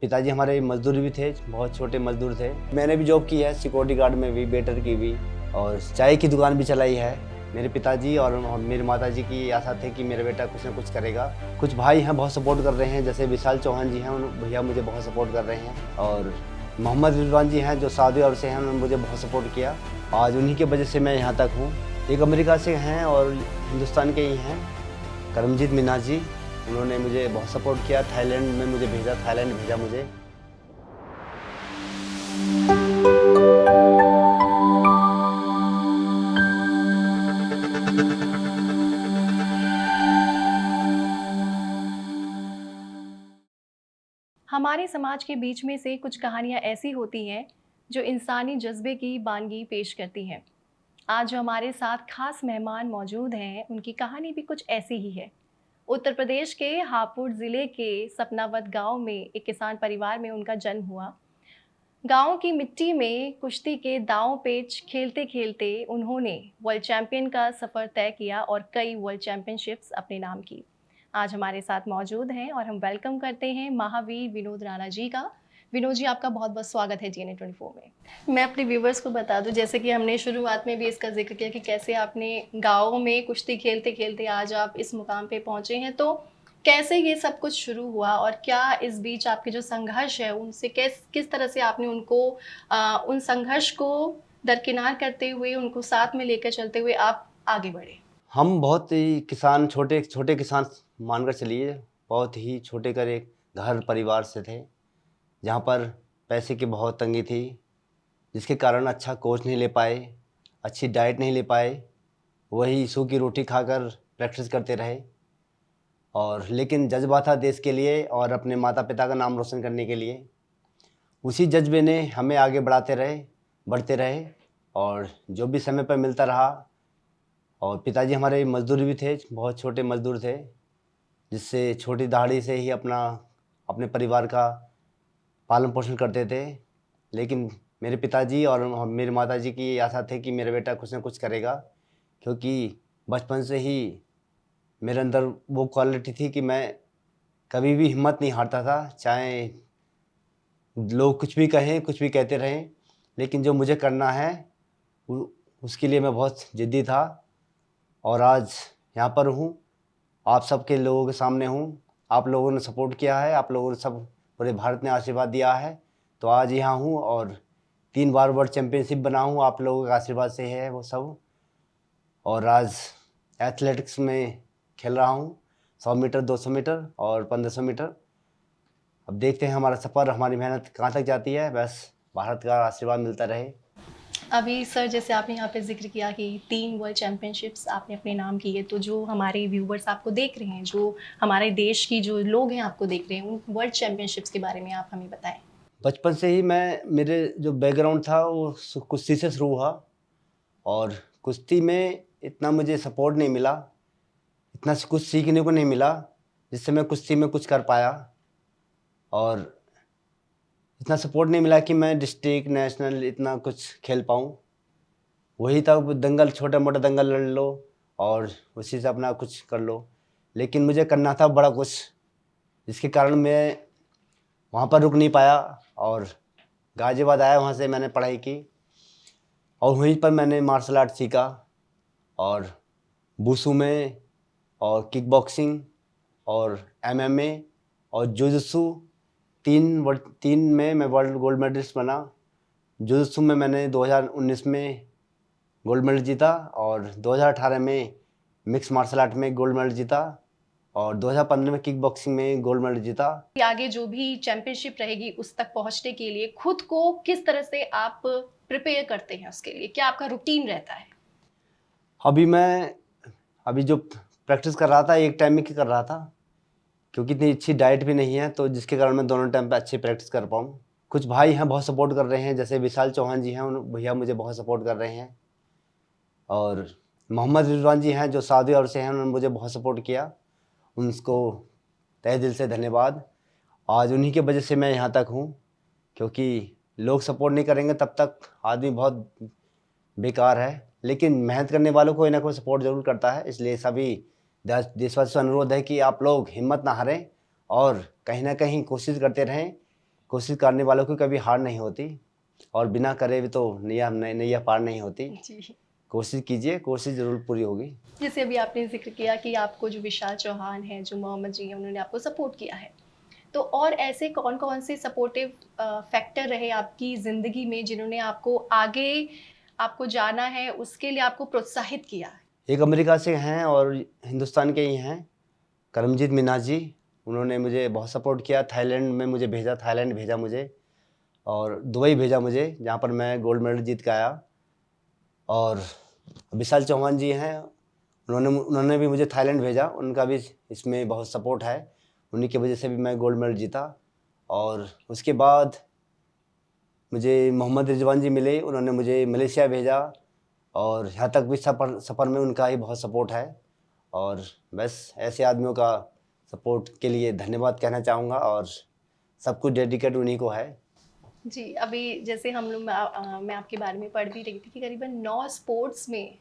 पिताजी हमारे मजदूर भी थे, बहुत छोटे मजदूर थे। मैंने भी जॉब की है, सिक्योरिटी गार्ड में भी, वेटर की भी, और चाय की दुकान भी चलाई है। मेरे पिताजी और मेरी माताजी की आशा थी कि मेरा बेटा कुछ ना कुछ करेगा। कुछ भाई हैं बहुत सपोर्ट कर रहे हैं, जैसे विशाल चौहान जी हैं, उन भैया मुझे बहुत सपोर्ट कर रहे हैं। और मोहम्मद रिजवान जी हैं जो सऊदी अरब से हैं, उन्होंने मुझे बहुत सपोर्ट किया। आज उन्हीं की वजह से मैं यहाँ तक हूँ। एक अमेरिका से हैं और हिंदुस्तान के ही हैं, करमजीत मीना जी, उन्होंने मुझे बहुत सपोर्ट किया। थाईलैंड में मुझे भेजा, थाईलैंड भेजा मुझे। हमारे समाज के बीच में से कुछ कहानियाँ ऐसी होती हैं जो इंसानी जज्बे की बानगी पेश करती हैं। आज जो हमारे साथ खास मेहमान मौजूद हैं, उनकी कहानी भी कुछ ऐसी ही है। उत्तर प्रदेश के हापुड़ ज़िले के सपनावत गांव में एक किसान परिवार में उनका जन्म हुआ। गांव की मिट्टी में कुश्ती के दांव पेच खेलते खेलते उन्होंने वर्ल्ड चैंपियन का सफ़र तय किया और कई वर्ल्ड चैंपियनशिप्स अपने नाम की। आज हमारे साथ मौजूद हैं और हम वेलकम करते हैं महावीर विनोद राणा जी का। विनोद जी, आपका बहुत बहुत स्वागत है DNA 24 में। मैं अपने व्यूवर्स को बता दूं, जैसे कि हमने शुरुआत में भी इसका जिक्र किया कि कैसे आपने गाँव में कुश्ती खेलते खेलते आज आप इस मुकाम पे पहुंचे हैं, तो कैसे ये सब कुछ शुरू हुआ और क्या इस बीच आपके जो संघर्ष है उनसे किस तरह से आपने उनको उन संघर्ष को दरकिनार करते हुए, उनको साथ में लेकर चलते हुए आप आगे बढ़े? हम बहुत ही किसान, छोटे छोटे किसान मानकर चलिए, बहुत ही छोटे कर एक घर परिवार से थे, जहाँ पर पैसे की बहुत तंगी थी, जिसके कारण अच्छा कोच नहीं ले पाए, अच्छी डाइट नहीं ले पाए, वही सूखी रोटी खाकर प्रैक्टिस करते रहे। और लेकिन जज्बा था देश के लिए और अपने माता पिता का नाम रोशन करने के लिए। उसी जज्बे ने हमें आगे बढ़ते रहे, और जो भी समय पर मिलता रहा। और पिताजी हमारे मजदूर भी थे, बहुत छोटे मजदूर थे, जिससे छोटी दाढ़ी से ही अपने परिवार का पालन पोषण करते थे। लेकिन मेरे पिताजी और मेरी माताजी की आशा थी कि मेरा बेटा कुछ ना कुछ करेगा, क्योंकि बचपन से ही मेरे अंदर वो क्वालिटी थी कि मैं कभी भी हिम्मत नहीं हारता था, चाहे लोग कुछ भी कहें, कुछ भी कहते रहें, लेकिन जो मुझे करना है उसके लिए मैं बहुत ज़िद्दी था। और आज यहाँ पर हूँ, आप सबके लोगों के सामने हूँ। आप लोगों ने सपोर्ट किया है, आप लोगों ने सब, पूरे भारत ने आशीर्वाद दिया है, तो आज यहाँ हूँ। और 3 बार वर्ल्ड चैम्पियनशिप बना हूँ, आप लोगों का आशीर्वाद से है वो सब। और आज एथलेटिक्स में खेल रहा हूँ, 100 मीटर, 200 मीटर और 1500 मीटर। अब देखते हैं हमारा सफ़र, हमारी मेहनत कहाँ तक जाती है, बस भारत का आशीर्वाद मिलता रहे। अभी सर, जैसे आपने यहाँ पे जिक्र किया कि 3 वर्ल्ड चैंपियनशिप्स आपने अपने नाम की है, तो जो हमारे व्यूवर्स आपको देख रहे हैं, जो हमारे देश की जो लोग हैं आपको देख रहे हैं, उन वर्ल्ड चैंपियनशिप्स के बारे में आप हमें बताएं। बचपन से ही मेरे जो बैकग्राउंड था वो कुश्ती से शुरू हुआ, और कुश्ती में इतना मुझे सपोर्ट नहीं मिला, इतना कुछ सीखने को नहीं मिला जिससे मैं कुश्ती में कुछ कर पाया। और इतना सपोर्ट नहीं मिला कि मैं डिस्ट्रिक्ट, नेशनल इतना कुछ खेल पाऊँ। वही था दंगल, छोटा मोटा दंगल लड़ लो और उसी से अपना कुछ कर लो, लेकिन मुझे करना था बड़ा कुछ, जिसके कारण मैं वहाँ पर रुक नहीं पाया। और गाज़ियाबाद आया, वहाँ से मैंने पढ़ाई की, और वहीं पर मैंने मार्शल आर्ट सीखा, और वुशु में, और किक बॉक्सिंग, और MMA, और जुजुत्सु, 3 में मैं वर्ल्ड गोल्ड मेडलिस्ट बना। जुजुत्सु में मैंने 2019 में गोल्ड मेडल जीता, और 2018 में मिक्स मार्शल आर्ट में गोल्ड मेडल जीता, और 2015 में किक बॉक्सिंग में गोल्ड मेडल जीता। आगे जो भी चैंपियनशिप रहेगी उस तक पहुंचने के लिए खुद को किस तरह से आप प्रिपेयर करते हैं, उसके लिए क्या आपका रूटीन रहता है? अभी जो प्रैक्टिस कर रहा था, एक टाइम में की कर रहा था, क्योंकि इतनी अच्छी डाइट भी नहीं है, तो जिसके कारण मैं दोनों टाइम पे अच्छी प्रैक्टिस कर पाऊँ। कुछ भाई हैं बहुत सपोर्ट कर रहे हैं, जैसे विशाल चौहान जी हैं, उन भैया मुझे बहुत सपोर्ट कर रहे हैं। और मोहम्मद रिजवान जी हैं जो सऊदी अरब से हैं, उन्होंने मुझे बहुत सपोर्ट किया, उनको तहे दिल से धन्यवाद। आज उन्हीं की वजह से मैं यहाँ तक हूँ, क्योंकि लोग सपोर्ट नहीं करेंगे तब तक आदमी बहुत बेकार है, लेकिन मेहनत करने वालों को कोई ना कोई सपोर्ट ज़रूर करता है। इसलिए सभी देशवासियों से अनुरोध है कि आप लोग हिम्मत ना हारें और कहीं ना कहीं कोशिश करते रहें कोशिश करने वालों की कभी हार नहीं होती, और बिना करे भी तो नैया पार नहीं होती। जी। कोशिश कीजिए, कोशिश ज़रूर पूरी होगी। जैसे अभी आपने ज़िक्र किया कि आपको जो विशाल चौहान हैं, जो मोहम्मद जी हैं, उन्होंने आपको सपोर्ट किया है। तो और ऐसे कौन-कौन से सपोर्टिव फैक्टर रहे आपकी ज़िंदगी में जिन्होंने आपको आगे आपको जाना है उसके लिए आपको प्रोत्साहित किया? एक अमेरिका से हैं और हिंदुस्तान के ही हैं, करमजीत मीना जी। उन्होंने मुझे बहुत सपोर्ट किया। थाईलैंड में मुझे भेजा, थाईलैंड भेजा मुझे, और दुबई भेजा मुझे, जहाँ पर मैं गोल्ड मेडल जीत के आया। और विशाल चौहान जी हैं, उन्होंने भी मुझे थाईलैंड भेजा। उनका भी इसमें बहुत सपोर्ट है, उन्हीं की वजह से भी मैं गोल्ड मेडल जीता। और उसके बाद मुझे मोहम्मद रिजवान जी मिले, उन्होंने मुझे मलेशिया भेजा, और यहाँ तक भी सफ़र में उनका ही बहुत सपोर्ट है। और बस ऐसे आदमियों का सपोर्ट के लिए धन्यवाद कहना चाहूँगा, और सब कुछ डेडिकेट उन्हीं को है। जी, अभी जैसे हम लोग मैं आपके बारे में पढ़ भी रही थी कि करीबन 9 स्पोर्ट्स में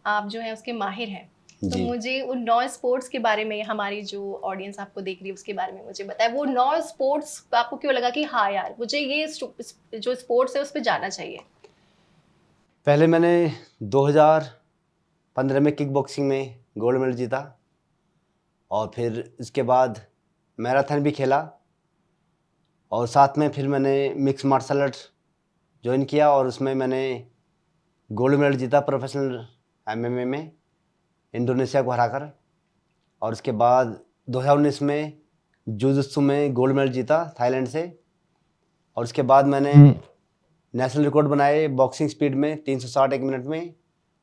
आप जो हैं उसके माहिर हैं। तो जी। मुझे उन 9 स्पोर्ट्स के बारे में हमारी जो ऑडियंस आपको देख रही है उसके बारे में मुझे बताएं। वो 9 स्पोर्ट्स आपको क्यों लगा कि हाँ यार, मुझे ये जो स्पोर्ट्स है उस पे जाना चाहिए? पहले मैंने 2015 में किक बॉक्सिंग में गोल्ड मेडल जीता, और फिर इसके बाद मैराथन भी खेला, और साथ में फिर मैंने मिक्स मार्शल आर्ट ज्वाइन किया, और उसमें मैंने गोल्ड मेडल जीता प्रोफेशनल एमएमए में, इंडोनेशिया को हराकर। और उसके बाद 2019 में जुजुत्सु में गोल्ड मेडल जीता थाईलैंड से। और उसके बाद मैंने नेशनल रिकॉर्ड बनाए बॉक्सिंग स्पीड में 360 एक मिनट में।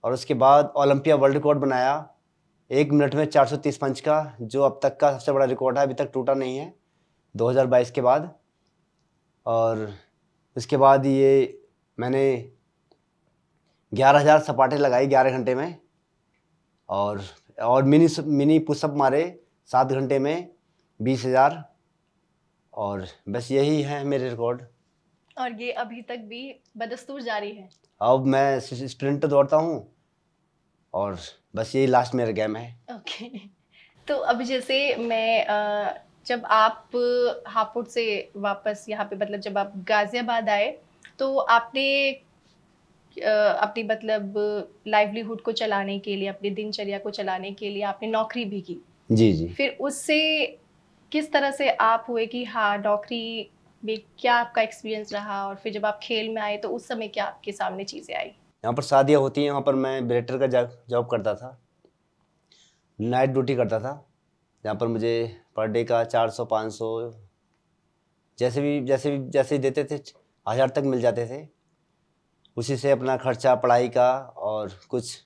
और उसके बाद ओलंपिया वर्ल्ड रिकॉर्ड बनाया 1 मिनट में 430 पंच का, जो अब तक का सबसे बड़ा रिकॉर्ड है, अभी तक टूटा नहीं है 2022 के बाद। और उसके बाद ये मैंने 11,000 सपाटे लगाई 11 घंटे में, और मिनी पुशअप मारे 7 घंटे में 20,000। और बस यही है मेरे रिकॉर्ड। और ये अभी तक भी बदस्तूर जारी है। अब मैं स्प्रिंट दौड़ता हूँ, और बस यही लास्ट मेरा गेम है। ओके। तो अभी जैसे मैं जब आप हापुड़ से वापस यहाँ पे मतलब जब आप गाजियाबाद आए तो आपने अपनी मतलब लाइवलीहुड को चलाने के लिए, अपनी दिनचर्या को चलाने के लिए आपने नौकरी भी की। जी जी। फिर उससे किस तरह से आप हुए कि हाँ नौकरी में क्या आपका एक्सपीरियंस रहा, और फिर जब आप खेल में आए तो उस समय क्या आपके सामने चीज़ें आई? यहाँ पर शादियाँ होती हैं, यहाँ पर मैं वेटर का जॉब करता था, नाइट ड्यूटी करता था, जहाँ पर मुझे पर डे का 400-500 जैसे ही देते थे, 1,000 तक मिल जाते थे। उसी से अपना खर्चा पढ़ाई का, और कुछ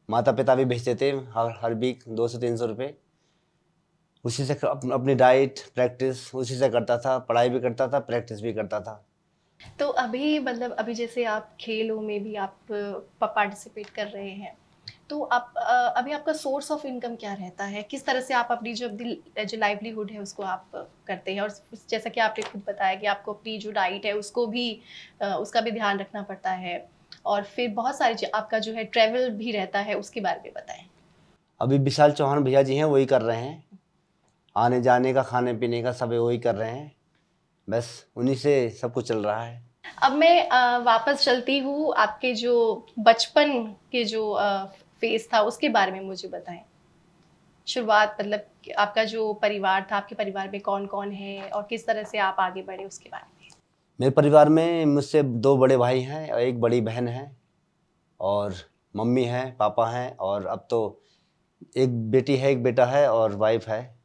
माता पिता भी भेजते थे हर वीक 200-300 रुपये। उसी से अपनी डाइट प्रैक्टिस उसी से करता था, पढ़ाई भी करता था, प्रैक्टिस भी करता था। तो अभी मतलब अभी जैसे आप खेलों में भी आप पार्टिसिपेट कर रहे हैं, तो आप अभी आपका सोर्स ऑफ इनकम क्या रहता है? किस तरह से आप अपनी जो लाइवलीहुड है उसको आप करते हैं? और जैसा कि आपने खुद बताया कि आपको अपनी जो डाइट है उसको भी उसका भी ध्यान रखना पड़ता है, और फिर बहुत सारी आपका जो है ट्रैवल भी रहता है, उसके बारे में बताएं। अभी विशाल चौहान भैया जी हैं, वही कर रहे हैं, आने जाने का, खाने पीने का सब वही कर रहे हैं। बस उन्हीं से सब कुछ चल रहा है। अब मैं वापस चलती हूँ, आपके जो बचपन के जो फेज़ था उसके बारे में मुझे बताएं। शुरुआत मतलब कि आपका जो परिवार था, आपके परिवार में कौन-कौन है और किस तरह से आप आगे बढ़े उसके बारे में? मेरे परिवार में मुझसे 2 बड़े भाई हैं और 1 बड़ी बहन है, और मम्मी हैं, पापा हैं, और अब तो 1 बेटी है, 1 बेटा है, और वाइफ़ है।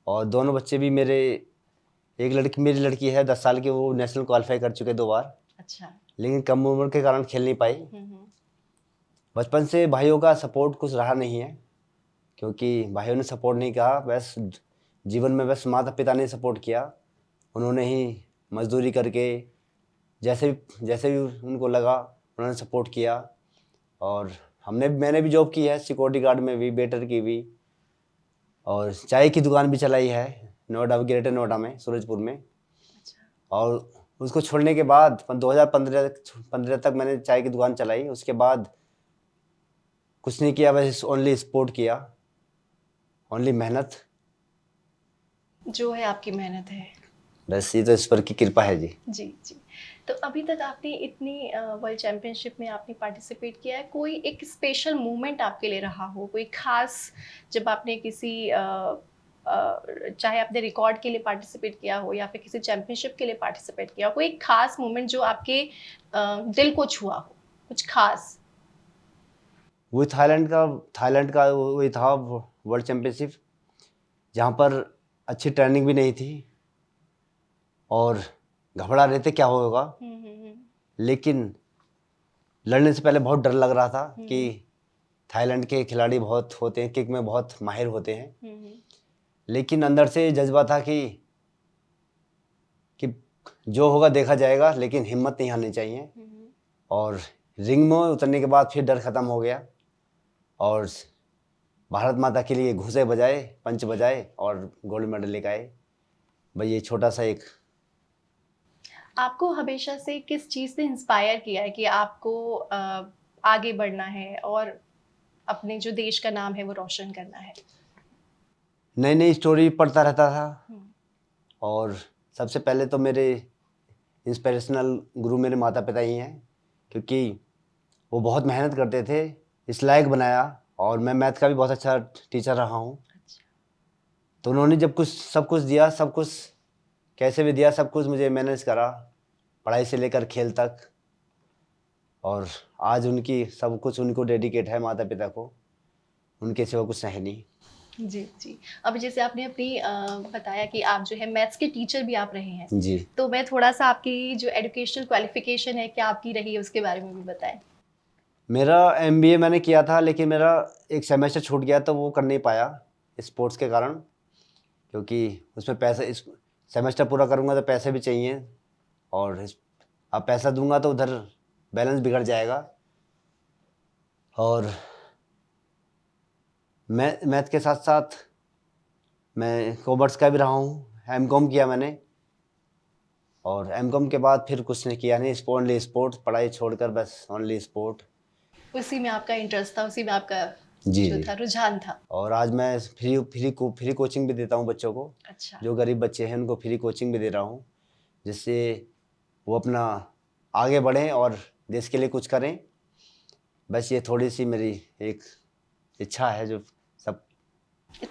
और दोनों बच्चे भी मेरी लड़की है 10 साल की, वो नेशनल क्वालीफाई कर चुके 2 बार, अच्छा। लेकिन कम उम्र के कारण खेल नहीं पाई। हुँ। बचपन से भाइयों का सपोर्ट कुछ रहा नहीं है, क्योंकि भाइयों ने सपोर्ट नहीं कहा, बस जीवन में बस माता पिता ने सपोर्ट किया। उन्होंने ही मजदूरी करके जैसे भी उनको लगा उन्होंने सपोर्ट किया। और मैंने भी जॉब की है, सिक्योरिटी गार्ड में भी, वेटर की भी, और चाय की दुकान भी चलाई है नोएडा, ग्रेटर नोएडा में, सूरजपुर में। अच्छा। और उसको छोड़ने के बाद 2015 तक मैंने चाय की दुकान चलाई। उसके बाद कुछ नहीं किया, बस ओनली स्पोर्ट किया, ओनली मेहनत। जो है आपकी मेहनत है। बस ये तो ईश्वर की कृपा है जी। जी जी। तो अभी तक आपने इतनी वर्ल्ड चैंपियनशिप में आपने पार्टिसिपेट किया है, कोई एक स्पेशल मोमेंट आपके लिए रहा हो, कोई खास, जब आपने किसी चाहे आपने रिकॉर्ड के लिए पार्टिसिपेट किया हो या फिर किसी चैंपियनशिप के लिए पार्टिसिपेट किया हो, कोई एक खास मोमेंट जो आपके दिल को छुआ हो, कुछ खास? वो थाईलैंड का वही था वर्ल्ड चैम्पियनशिप, जहाँ पर अच्छी ट्रेनिंग भी नहीं थी और घबरा रहे थे क्या होगा, लेकिन लड़ने से पहले बहुत डर लग रहा था कि थाईलैंड के खिलाड़ी बहुत होते हैं, किक में बहुत माहिर होते हैं, लेकिन अंदर से जज्बा था कि जो होगा देखा जाएगा, लेकिन हिम्मत नहीं हारनी चाहिए। और रिंग में उतरने के बाद फिर डर खत्म हो गया और भारत माता के लिए घूंसे बजाए, पंच बजाए और गोल्ड मेडल लेकर आए। भाई ये छोटा सा एक। आपको हमेशा से किस चीज़ ने इंस्पायर किया है कि आपको आगे बढ़ना है और अपने जो देश का नाम है वो रोशन करना है? नई नई स्टोरी पढ़ता रहता था और सबसे पहले तो मेरे इंस्पिरेशनल गुरु मेरे माता पिता ही हैं, क्योंकि वो बहुत मेहनत करते थे, इस लायक बनाया। और मैं मैथ का भी बहुत अच्छा टीचर रहा हूँ। अच्छा। तो उन्होंने जब सब कुछ दिया, सब कुछ कैसे भी दिया, सब कुछ मुझे मैनेज करा, पढ़ाई से लेकर खेल तक। और आज उनकी सब कुछ उनको डेडिकेट है, माता पिता को, उनके सिवा कुछ है नहीं। जी जी। अभी जैसे आपने अपनी बताया कि आप जो है मैथ्स के टीचर भी आप रहे हैं, जी। तो मैं थोड़ा सा आपकी जो एजुकेशनल क्वालिफिकेशन है क्या आपकी रही है उसके बारे में भी बताएं। मेरा MBA मैंने किया था, लेकिन मेरा एक सेमेस्टर छूट गया, तो वो कर नहीं पाया स्पोर्ट्स के कारण, क्योंकि उसमें पैसे, इस सेमेस्टर पूरा करूँगा तो पैसे भी चाहिए, और अब पैसा दूंगा तो उधर बैलेंस बिगड़ जाएगा। और मैथ के साथ साथ मैं कॉमर्स का भी रहा हूँ, M.Com किया मैंने, और M.Com के बाद फिर कुछ नहीं किया, नहीं ओनली स्पोर्ट, पढ़ाई छोड़कर बस ओनली स्पोर्ट। उसी में आपका इंटरेस्ट था, उसी में आपका जी जो जी। था रुझान था। और आज मैं फ्री कोचिंग भी देता हूँ बच्चों को। अच्छा। जो गरीब बच्चे हैं उनको फ्री कोचिंग भी दे रहा हूँ, जिससे वो अपना आगे बढ़ें और देश के लिए कुछ करें। बस ये थोड़ी सी मेरी एक इच्छा है जो सब।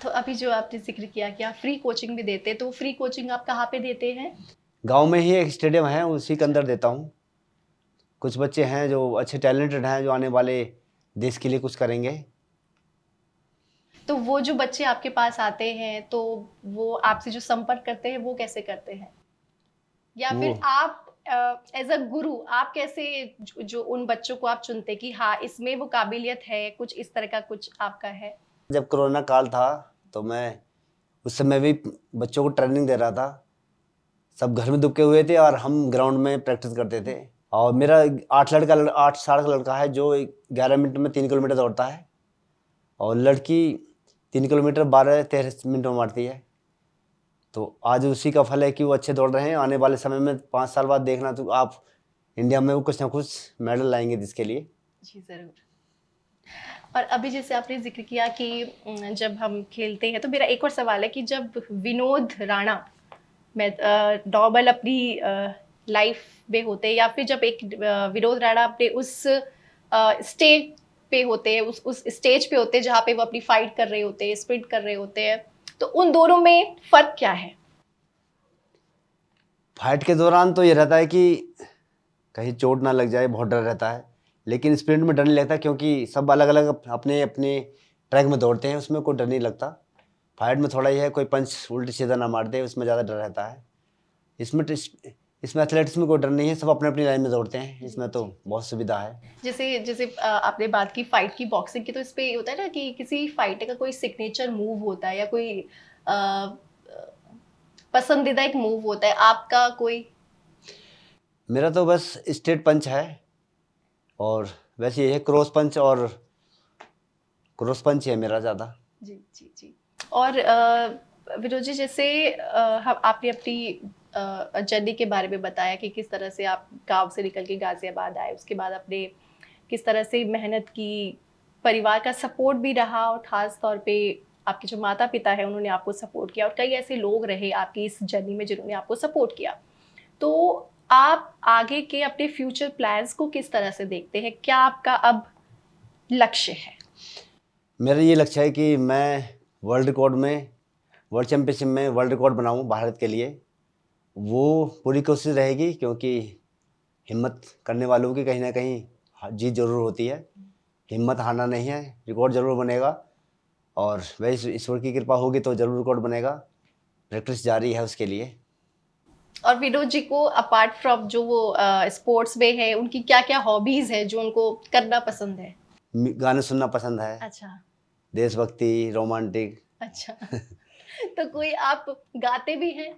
तो अभी जो आपने जिक्र किया कि आप फ्री कोचिंग भी देते हैं, तो फ्री कोचिंग आप कहाँ पे देते हैं? गांव में ही एक स्टेडियम है, उसी के अंदर देता हूँ। कुछ बच्चे हैं जो अच्छे टैलेंटेड हैं, जो आने वाले देश के लिए कुछ करेंगे। तो वो जो बच्चे आपके पास आते हैं, तो वो आपसे जो संपर्क करते हैं वो कैसे करते हैं, या वो फिर आप एज अ गुरु आप कैसे जो उन बच्चों को आप चुनते कि हाँ इसमें वो काबिलियत है, कुछ इस तरह का कुछ आपका है? जब कोरोना काल था तो मैं उस समय भी बच्चों को ट्रेनिंग दे रहा था। सब घर में दुबके हुए थे और हम ग्राउंड में प्रैक्टिस करते थे। और मेरा 8 साल का लड़का है जो 11 मिनट में 3 किलोमीटर दौड़ता है, और लड़की 3 किलोमीटर 12-13 मिनट में मारती है। तो आज उसी का फल है कि वो अच्छे दौड़ रहे हैं। आने वाले समय में 5 साल बाद देखना तो आप इंडिया में वो कुछ ना कुछ मेडल लाएंगे जिसके लिए। जी ज़रूर। और अभी जैसे आपने जिक्र किया कि जब हम खेलते हैं, तो मेरा एक और सवाल है कि जब विनोद राणा मैं नॉर्मल अपनी लाइफ में होते हैं, या फिर जब एक विनोद राणा अपने उस स्टेज पे होते हैं, उस स्टेज पे होते हैं जहाँ पे वो अपनी फाइट कर रहे होते हैं, स्प्रिंट कर रहे होते हैं, तो उन दोनों में फ़र्क क्या है? फाइट के दौरान तो ये रहता है कि कहीं चोट ना लग जाए, बहुत डर रहता है। लेकिन स्प्रिंट में डर नहीं लगता, क्योंकि सब अलग अलग अपने अपने ट्रैक में दौड़ते हैं, उसमें कोई डर नहीं लगता। फाइट में थोड़ा ही है, कोई पंच उल्टी सीधा ना मार दे, उसमें ज़्यादा डर रहता है। इसमें इसमें एथलेटिक्स में कोई डर नहीं है, सब अपने अपनी लाइन में दौड़ते हैं, इसमें तो बहुत सुविधा है। जैसे जैसे आपने बात की फाइट की, बॉक्सिंग की, तो इस पे होता है ना कि किसी फाइटर का कोई सिग्नेचर मूव होता है या कोई अ, पसंदीदा एक मूव होता है, आपका कोई? मेरा तो बस स्ट्रेट पंच है, और वैसे ये है क्रॉस पंच है मेरा ज़्यादा। जी जी जी। और विनोद जी, जैसे हम आपने अपनी जर्नी के बारे में बताया कि किस तरह से आप गांव से निकल के गाजियाबाद आए, उसके बाद आपने किस तरह से मेहनत की, परिवार का सपोर्ट भी रहा, और ख़ास तौर पे आपके जो माता पिता हैं उन्होंने आपको सपोर्ट किया, और कई ऐसे लोग रहे आपकी इस जर्नी में जिन्होंने आपको सपोर्ट किया, तो आप आगे के अपने फ्यूचर प्लान्स को किस तरह से देखते हैं? क्या आपका अब लक्ष्य है? मेरा ये लक्ष्य है कि मैं वर्ल्ड चैम्पियनशिप में वर्ल्ड रिकॉर्ड बनाऊं भारत के लिए। वो पूरी कोशिश रहेगी, क्योंकि हिम्मत करने वालों की कहीं ना कहीं जीत जरूर होती है। हिम्मत हारना नहीं है, रिकॉर्ड जरूर बनेगा, और वही ईश्वर की कृपा होगी तो जरूर रिकॉर्ड बनेगा। प्रैक्टिस जारी है उसके लिए। और विनोद जी को अपार्ट फ्रॉम जो वो स्पोर्ट्स में है, उनकी क्या क्या हॉबीज है जो उनको करना पसंद है? गाने सुनना पसंद है, अच्छा। देशभक्ति, रोमांटिक। अच्छा। तो कोई आप गाते भी हैं?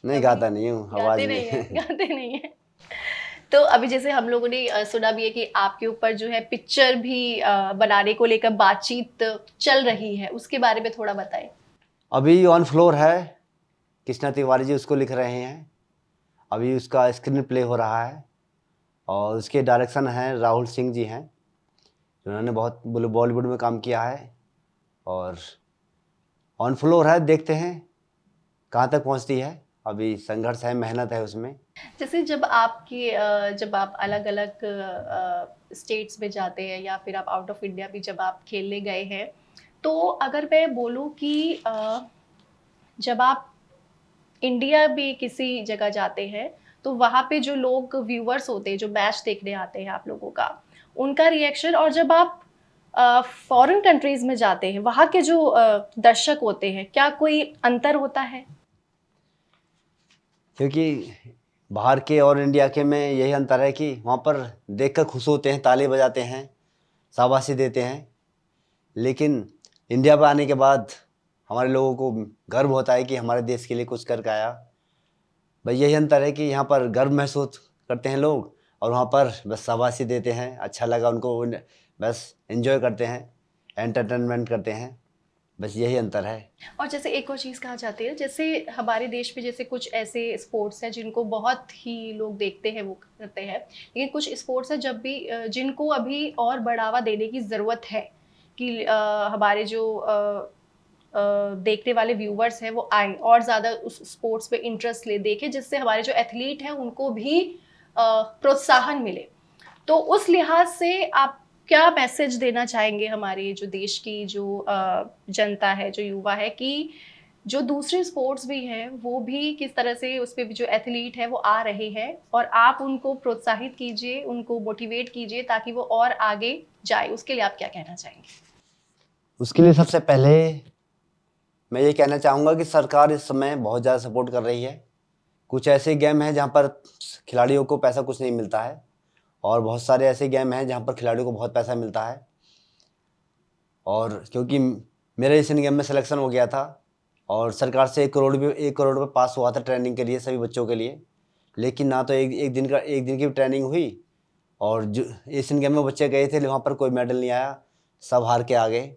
नहीं, कभी? गाता नहीं हूँ, आवाज़ गाते नहीं है, नहीं। गाते नहीं है। तो अभी जैसे हम लोगों ने सुना भी है कि आपके ऊपर जो है पिक्चर भी बनाने को लेकर बातचीत चल रही है, उसके बारे में थोड़ा बताएं। अभी ऑन फ्लोर है, कृष्णा तिवारी जी उसको लिख रहे हैं। अभी उसका स्क्रीन प्ले हो रहा है, और उसके डायरेक्शन हैं राहुल सिंह जी हैं, जिन्होंने बहुत बॉलीवुड में काम किया है। और ऑन फ्लोर है, देखते हैं कहाँ तक पहुँचती है। अभी संघर्ष है, मेहनत है उसमें। जैसे जब आप अलग अलग स्टेट्स में जाते हैं या फिर आप आउट ऑफ इंडिया भी जब आप खेलने गए हैं, तो अगर मैं बोलूँ कि जब आप इंडिया भी किसी जगह जाते हैं, तो वहाँ पे जो लोग व्यूअर्स होते हैं जो मैच देखने आते हैं आप लोगों का, उनका रिएक्शन, और जब आप फॉरेन कंट्रीज में जाते हैं वहाँ के जो दर्शक होते हैं, क्या कोई अंतर होता है? क्योंकि बाहर के और इंडिया के में यही अंतर है कि वहाँ पर देखकर खुश होते हैं, ताली बजाते हैं, शाबाशी देते हैं। लेकिन इंडिया पर आने के बाद हमारे लोगों को गर्व होता है कि हमारे देश के लिए कुछ करके आया। भाई यही अंतर है कि यहाँ पर गर्व महसूस करते हैं लोग, और वहाँ पर बस शाबाशी देते हैं, अच्छा लगा उनको, बस एंजॉय करते हैं, एंटरटेनमेंट करते हैं। बस यही अंतर है। और जैसे एक और चीज़ कहा जाती है, जैसे हमारे देश में जैसे कुछ ऐसे स्पोर्ट्स हैं जिनको बहुत ही लोग देखते हैं, वो करते हैं, लेकिन कुछ स्पोर्ट्स हैं जब भी जिनको अभी और बढ़ावा देने की ज़रूरत है कि हमारे जो देखने वाले व्यूवर्स हैं वो आए और ज़्यादा उस स्पोर्ट्स पे इंटरेस्ट ले, देखें, जिससे हमारे जो एथलीट हैं उनको भी प्रोत्साहन मिले। तो उस लिहाज से आप क्या मैसेज देना चाहेंगे हमारे जो देश की जो जनता है, जो युवा है, कि जो दूसरे स्पोर्ट्स भी हैं वो भी किस तरह से उस पे भी जो एथलीट है वो आ रहे हैं, और आप उनको प्रोत्साहित कीजिए, उनको मोटिवेट कीजिए ताकि वो और आगे जाए, उसके लिए आप क्या कहना चाहेंगे? उसके लिए सबसे पहले मैं ये कहना चाहूँगा कि सरकार इस समय बहुत ज़्यादा सपोर्ट कर रही है। कुछ ऐसे गेम हैं जहाँ पर खिलाड़ियों को पैसा कुछ नहीं मिलता है, और बहुत सारे ऐसे गेम हैं जहाँ पर खिलाड़ियों को बहुत पैसा मिलता है। और क्योंकि मेरा एशियन गेम में सिलेक्शन हो गया था, और सरकार से 1 करोड़ रुपये पास हुआ था ट्रेनिंग के लिए, सभी बच्चों के लिए। लेकिन ना तो एक दिन की ट्रेनिंग हुई, और जो एशियन गेम में बच्चे गए थे वहाँ पर कोई मेडल नहीं आया, सब हार के आ गए।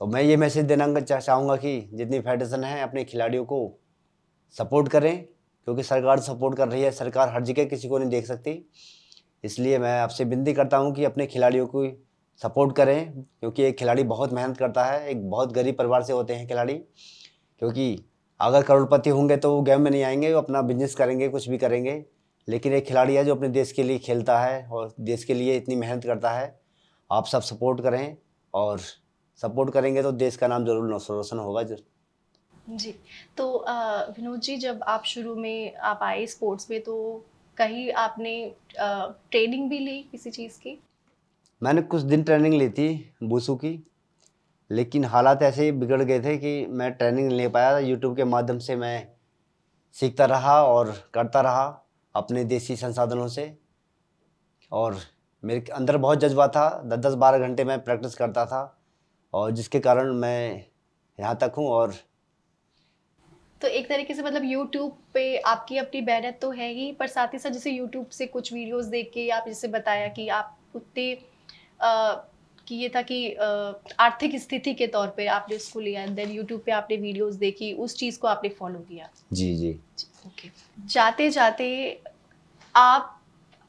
तो मैं ये मैसेज देना चाहूँगा कि जितनी फेडरेशन है अपने खिलाड़ियों को सपोर्ट करें, क्योंकि सरकार सपोर्ट कर रही है। सरकार हर जगह किसी को नहीं देख सकती, इसलिए मैं आपसे विनती करता हूँ कि अपने खिलाड़ियों को सपोर्ट करें, क्योंकि एक खिलाड़ी बहुत मेहनत करता है। एक बहुत गरीब परिवार से होते हैं खिलाड़ी, क्योंकि अगर करोड़पति होंगे तो वो गेम में नहीं आएंगे, वो अपना बिजनेस करेंगे, कुछ भी करेंगे। लेकिन एक खिलाड़ी है जो अपने देश के लिए खेलता है और देश के लिए इतनी मेहनत करता है। आप सब सपोर्ट करें, और सपोर्ट करेंगे तो देश का नाम जरूर रोशन होगा। जी। तो विनोद जी, जब आप शुरू में आप आए स्पोर्ट्स में, तो कहीं आपने ट्रेनिंग भी ली किसी चीज़ की? मैंने कुछ दिन ट्रेनिंग ली थी वुशु की, लेकिन हालात ऐसे ही बिगड़ गए थे कि मैं ट्रेनिंग नहीं ले पाया। यूट्यूब के माध्यम से मैं सीखता रहा और करता रहा अपने देसी संसाधनों से, और मेरे अंदर बहुत जज्बा था। 10-10 12 घंटे मैं प्रैक्टिस करता था, और जिसके कारण मैं यहाँ तक हूँ। और तो एक तरीके से मतलब यूट्यूब पे आपकी अपनी मेहनत तो है ही, पर साथ ही साथ जैसे यूट्यूब से कुछ वीडियोस देख के आप जैसे बताया कि आप उतने कि ये था कि आर्थिक स्थिति के तौर पे आपने उसको लिया, देन यूट्यूब पे आपने वीडियोस देखी, उस चीज़ को आपने फॉलो किया। जी जी। ओके। जाते जाते आप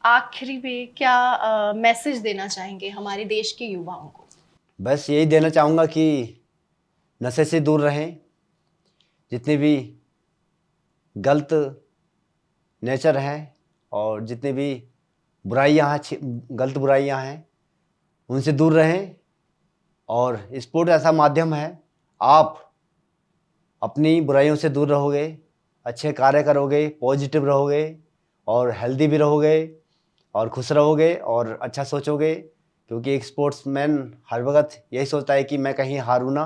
आखिरी में क्या मैसेज देना चाहेंगे हमारे देश के युवाओं को? बस यही देना चाहूँगा कि नशे से दूर रहें, जितने भी गलत नेचर हैं और जितने भी बुराइयां हैं, गलत बुराइयां हैं, उनसे दूर रहें। और स्पोर्ट ऐसा माध्यम है, आप अपनी बुराइयों से दूर रहोगे, अच्छे कार्य करोगे, पॉजिटिव रहोगे और हेल्दी भी रहोगे और खुश रहोगे और अच्छा सोचोगे। क्योंकि एक स्पोर्ट्समैन हर वक्त यही सोचता है कि मैं कहीं हारूं ना।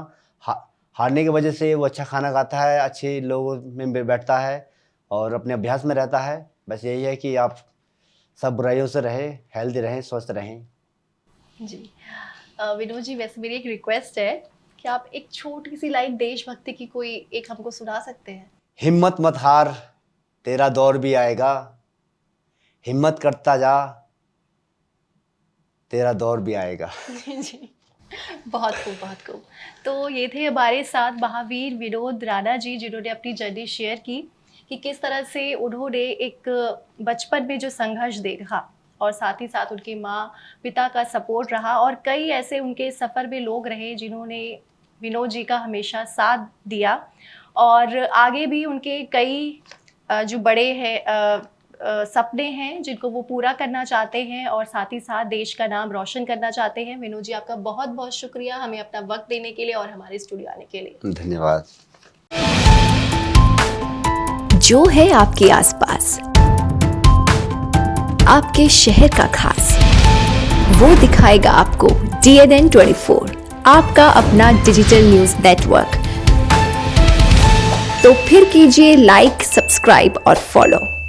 हारने की वजह से वो अच्छा खाना खाता है, अच्छे लोगों में बैठता है और अपने अभ्यास में रहता है। बस यही है कि आप सब बुराइयों से रहें, हेल्दी रहें, स्वस्थ रहें। जी विनोद जी, वैसे मेरी एक रिक्वेस्ट है कि आप एक छोटी सी लाइन देशभक्ति की कोई एक हमको सुना सकते हैं? हिम्मत मत हार, तेरा दौर भी आएगा, हिम्मत करता जा, तेरा दौर भी आएगा। जी, बहुत खूब, बहुत खूब। तो ये थे हमारे साथ महावीर विनोद राणा जी, जिन्होंने अपनी जर्नी शेयर की कि किस तरह से उन्होंने एक बचपन में जो संघर्ष देखा और साथ ही साथ उनके माँ पिता का सपोर्ट रहा, और कई ऐसे उनके सफ़र में लोग रहे जिन्होंने विनोद जी का हमेशा साथ दिया, और आगे भी उनके कई जो बड़े हैं सपने हैं जिनको वो पूरा करना चाहते हैं और साथ ही साथ देश का नाम रोशन करना चाहते हैं। विनोद जी, आपका बहुत बहुत शुक्रिया हमें अपना वक्त देने के लिए और हमारे स्टूडियो आने के लिए। धन्यवाद। जो है आपके आसपास, आपके शहर का खास, वो दिखाएगा आपको DNN 24, आपका अपना डिजिटल न्यूज नेटवर्क। तो फिर कीजिए लाइक, सब्सक्राइब और फॉलो।